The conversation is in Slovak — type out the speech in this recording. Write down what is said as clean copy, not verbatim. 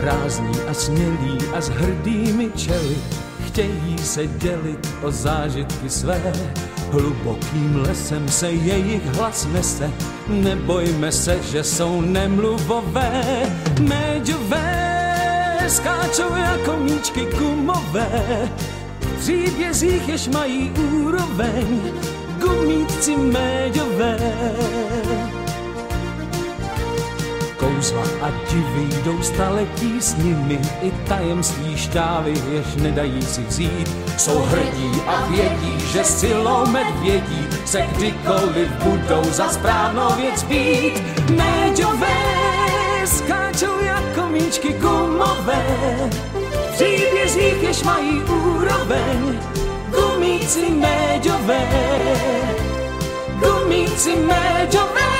rázní a smělí a s hrdými čely chtějí se dělit o zážitky své. Hlubokým lesem se jejich hlas nese, nebojme se, že jsou nemluvové. Méďové skáčou jako míčky gumové, v příbězích jež mají úroveň, gumítci méďové. Kouzla a divy jdou staletí s nimi, i tajemství šťávy, jež nedají si vzít. Jsou hrdí a vědí, že silou medvědí se kdykoliv budou za správnou věc být. Méďové skáčou jako míčky gumové, v příbězích jež mají úroveň, gumíci méďové, gumíci méďové.